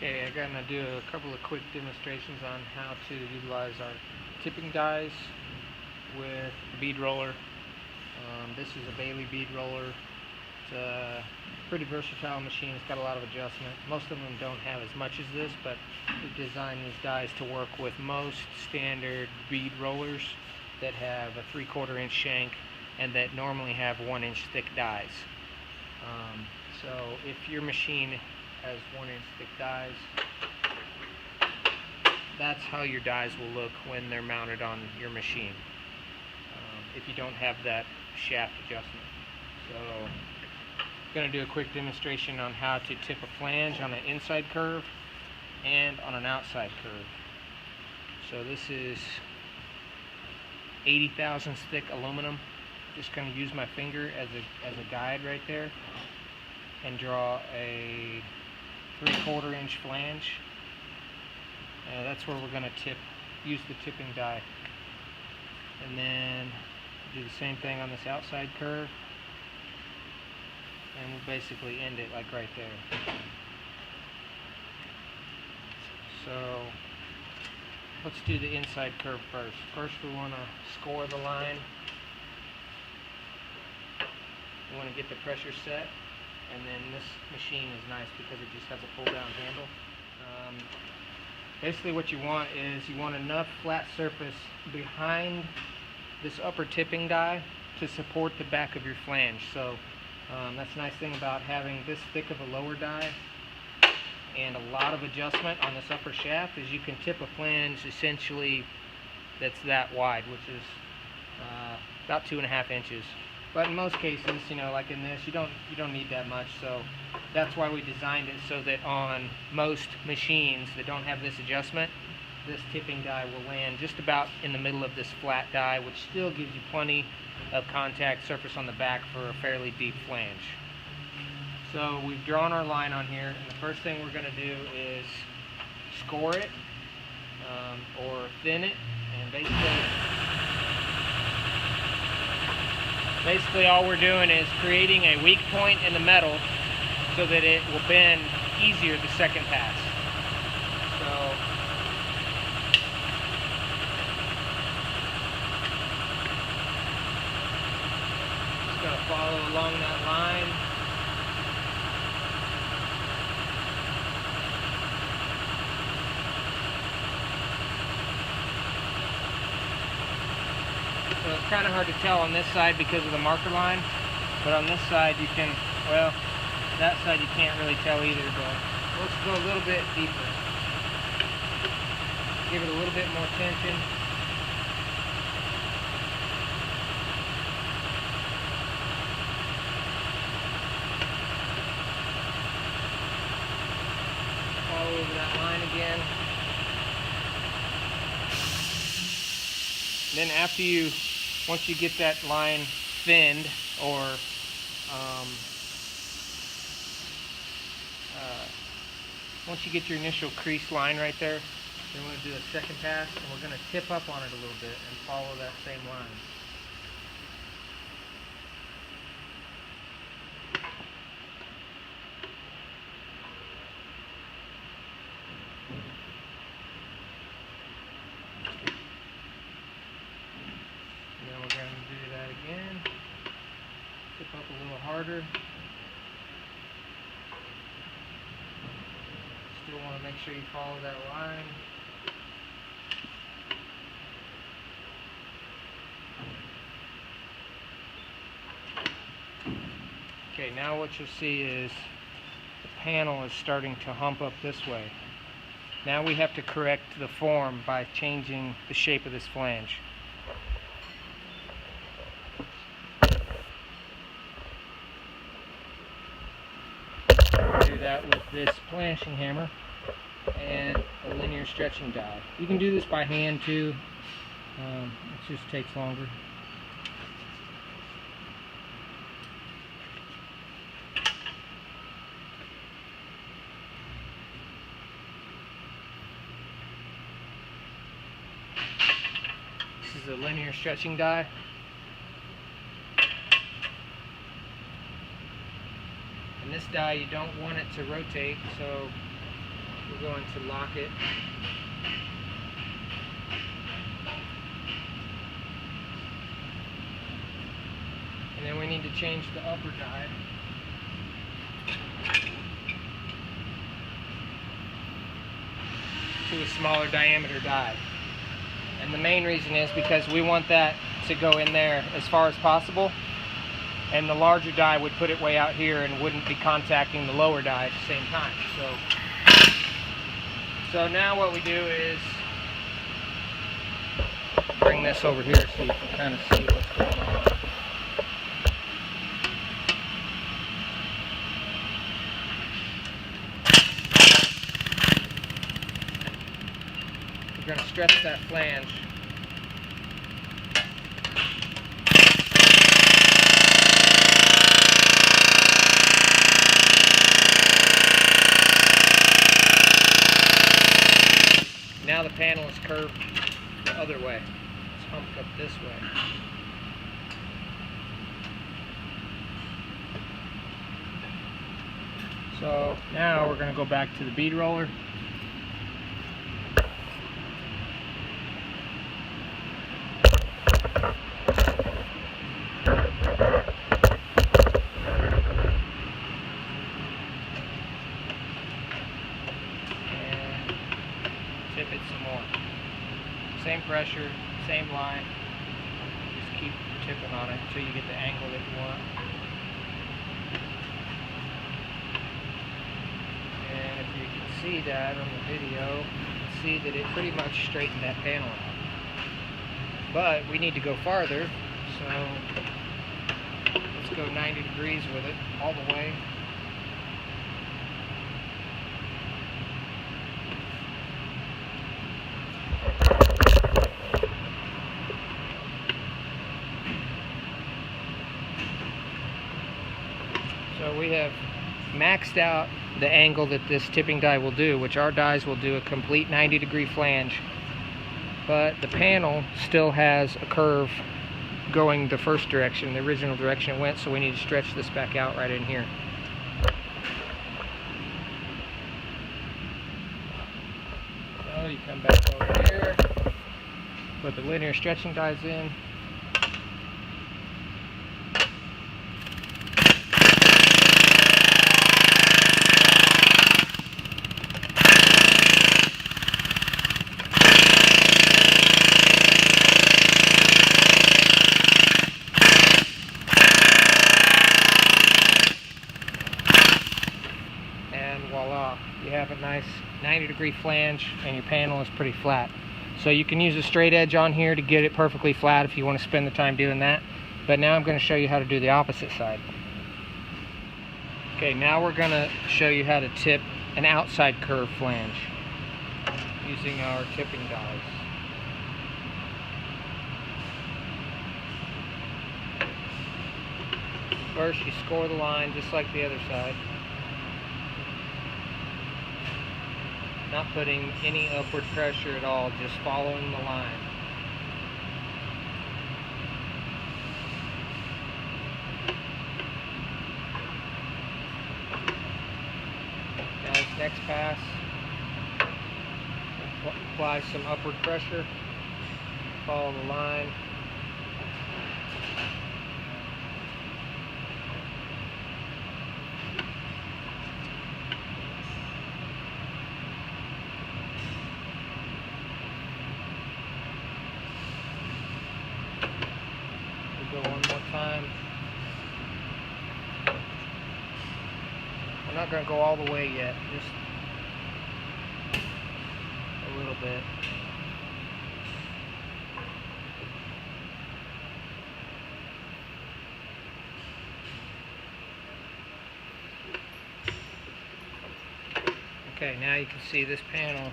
Okay, I'm going to do a couple of quick demonstrations on how to utilize our tipping dies with the bead roller. This is a Bailey bead roller. It's a pretty versatile machine. It's got a lot of adjustment. Most of them don't have as much as this, but we've designed these dies to work with most standard bead rollers that have a 3/4 inch shank and that normally have 1 inch thick dies. So if your machine has 1 inch thick dies, that's how your dies will look when they're mounted on your machine, if you don't have that shaft adjustment. So I'm going to do a quick demonstration on how to tip a flange on an inside curve and on an outside curve. So this is 80 thousandths thick aluminum. Just going to use my finger as a guide right there and draw a 3/4 inch flange. That's where we're going to use the tipping die. And then do the same thing on this outside curve. And we'll basically end it like right there. So let's do the inside curve first. First we want to score the line. We want to get the pressure set. And then this machine is nice because it just has a pull down handle. Basically what you want is you want enough flat surface behind this upper tipping die to support the back of your flange. So that's the nice thing about having this thick of a lower die and a lot of adjustment on this upper shaft is you can tip a flange essentially that's that wide, which is about 2.5 inches. But in most cases, like in this, you don't need that much. So that's why we designed it so that on most machines that don't have this adjustment, this tipping die will land just about in the middle of this flat die, which still gives you plenty of contact surface on the back for a fairly deep flange. So we've drawn our line on here, and the first thing we're going to do is score it or thin it, and basically all we're doing is creating a weak point in the metal so that it will bend easier the second pass. So just going to follow along that line. So it's kind of hard to tell on this side because of the marker line, but on this side you can, well, that side you can't really tell either, but let's go a little bit deeper. Give it a little bit more tension. Follow over that line again. Then once you get that line thinned, or once you get your initial crease line right there, then we're going to do a second pass, and we're going to tip up on it a little bit and follow that same line. Again, tip up a little harder. Still want to make sure you follow that line. Okay, now what you'll see is the panel is starting to hump up this way. Now we have to correct the form by changing the shape of this flange. That with this planishing hammer and a linear stretching die. You can do this by hand too. It just takes longer. This is a linear stretching die. And this die, you don't want it to rotate, so we're going to lock it. And then we need to change the upper die. To a smaller diameter die. And the main reason is because we want that to go in there as far as possible, and the larger die would put it way out here and wouldn't be contacting the lower die at the same time. So now what we do is bring this over here so you can kind of see what's going on. We're going to stretch that flange. Now the panel is curved the other way. It's humped up this way. So now we're going to go back to the bead roller. Tip it some more. Same pressure, same line. Just keep tipping on it until you get the angle that you want. And if you can see that on the video, you can see that it pretty much straightened that panel out. But we need to go farther, so let's go 90 degrees with it all the way. So we have maxed out the angle that this tipping die will do, which our dies will do a complete 90-degree flange, but the panel still has a curve going the first direction, the original direction it went, so we need to stretch this back out right in here. So you come back over here, put the linear stretching dies in. Voila, you have a nice 90-degree flange and your panel is pretty flat. So you can use a straight edge on here to get it perfectly flat if you want to spend the time doing that. But now I'm going to show you how to do the opposite side. Okay, now we're going to show you how to tip an outside curve flange using our tipping dies. First you score the line just like the other side. Not putting any upward pressure at all, just following the line. Now this next pass, apply some upward pressure, follow the line. Go one more time. We're not going to go all the way yet, just a little bit. Okay, now you can see this panel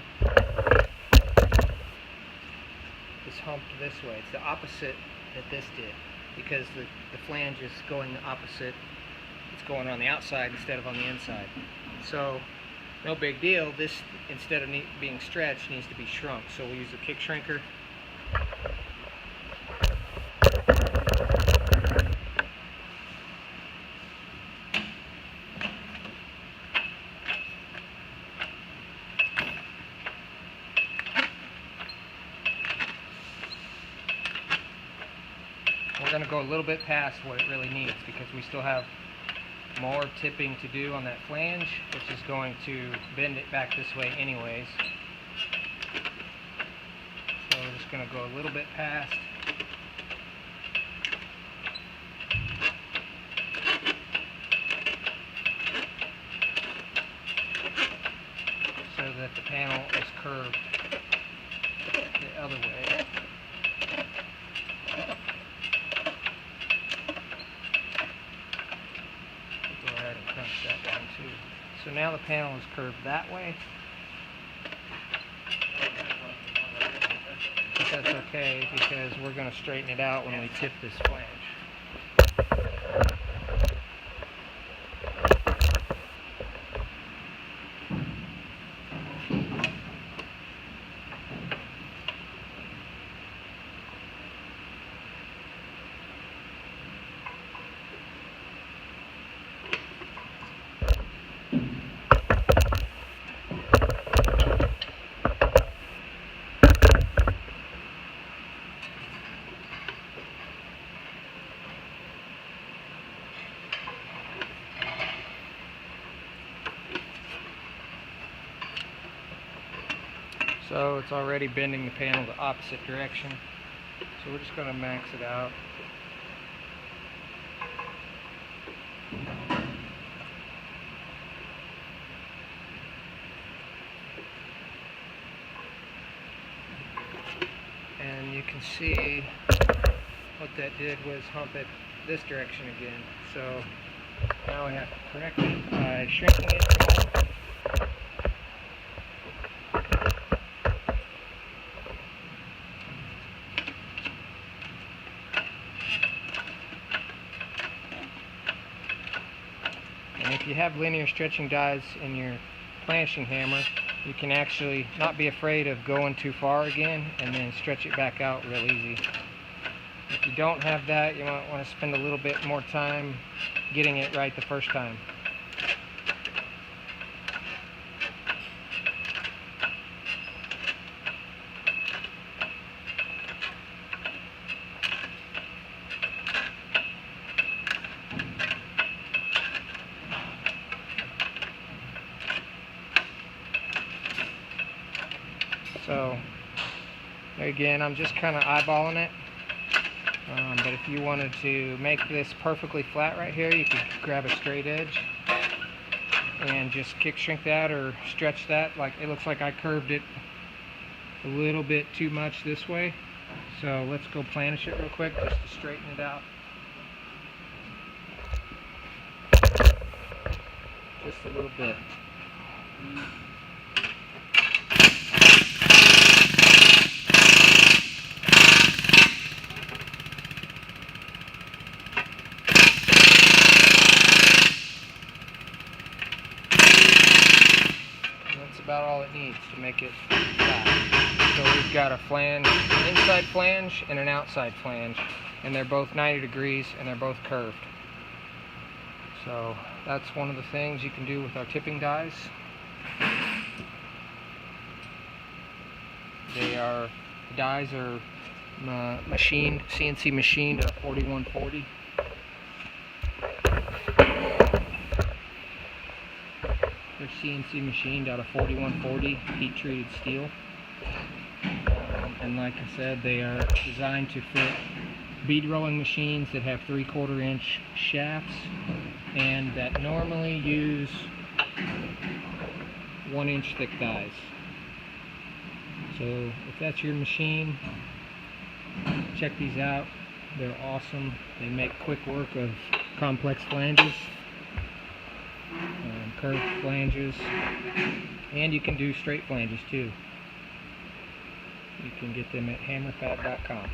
is humped this way. It's the opposite that this did, because the flange is going the opposite. It's going on the outside instead of on the inside. So no big deal. This, instead of being stretched, needs to be shrunk. So we'll use a kick shrinker. going to go a little bit past what it really needs because we still have more tipping to do on that flange, which is going to bend it back this way anyways. So we're just going to go a little bit past. So that the panel is curved the other way. Go ahead and crunch that down too. So now the panel is curved that way. But that's okay because we're going to straighten it out when we tip this flange. So it's already bending the panel the opposite direction. So we're just going to max it out. And you can see what that did was hump it this direction again. So now we have to correct it by shrinking it. And if you have linear stretching dies in your planching hammer, you can actually not be afraid of going too far again and then stretch it back out real easy. If you don't have that, you might want to spend a little bit more time getting it right the first time. So again, I'm just kind of eyeballing it, but if you wanted to make this perfectly flat right here, you could grab a straight edge and just kick shrink that or stretch that. Like it looks like I curved it a little bit too much this way, so let's go planish it real quick just to straighten it out. Just a little bit. About all it needs to make it flat. So we've got a flange, an inside flange and an outside flange, and they're both 90 degrees and they're both curved. So that's one of the things you can do with our tipping dies. The dies are machined, CNC machined at 4140. They're CNC machined out of 4140 heat treated steel, and like I said, they are designed to fit bead rolling machines that have 3/4 inch shafts and that normally use 1 inch thick dies. So if that's your machine, check these out. They're awesome. They make quick work of complex flanges, curved flanges, and you can do straight flanges too. You can get them at hammerfab.com.